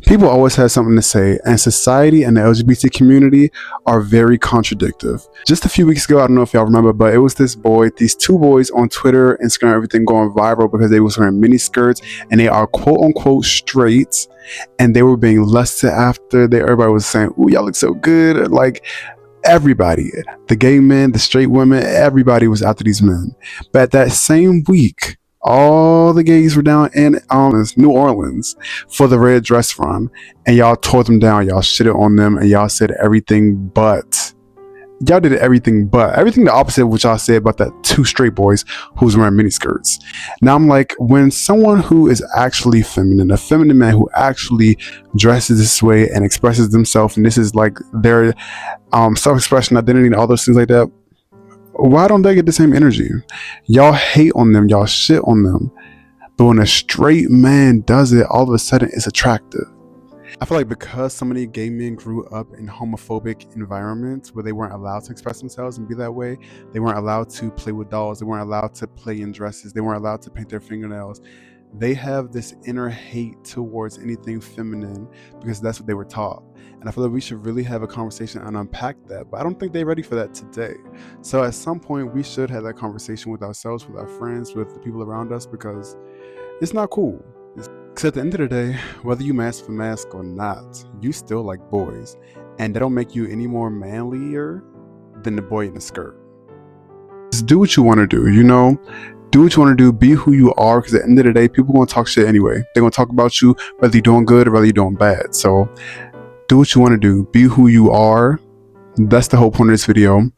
People always have something to say, and society and the LGBT community are very contradictory. Just a few weeks ago, I don't know if y'all remember, but it was these two boys on Twitter, Instagram, everything going viral because they was wearing mini skirts and they are quote unquote straight, and they were being lusted after. Everybody was saying, "Ooh, y'all look so good!" Like everybody, the gay men, the straight women, everybody was after these men. But that same week, all the gays were down in New Orleans for the Red Dress Run, and y'all tore them down. Y'all shitted on them, and y'all said everything but. Y'all did everything the opposite of what y'all said about that two straight boys who was wearing miniskirts. Now I'm like, when someone who is actually feminine, a feminine man who actually dresses this way and expresses themselves, and this is like their self-expression, identity, and all those things like that, why don't they get the same energy? Y'all hate on them, y'all shit on them, but when a straight man does it, all of a sudden it's attractive. I feel like because so many gay men grew up in homophobic environments where they weren't allowed to express themselves and be that way, they weren't allowed to play with dolls, they weren't allowed to play in dresses, they weren't allowed to paint their fingernails, they have this inner hate towards anything feminine because that's what they were taught. And I feel like we should really have a conversation and unpack that, but I don't think they're ready for that today. So at some point, we should have that conversation with ourselves, with our friends, with the people around us, because it's not cool. Because at the end of the day, whether you mask for mask or not, you still like boys, and that don't make you any more manlier than the boy in the skirt. Just do what you want to do, you know? Do what you want to do, be who you are, because at the end of the day, people going to talk shit anyway. They're going to talk about you, whether you're doing good or whether you're doing bad. So do what you want to do, be who you are. That's the whole point of this video.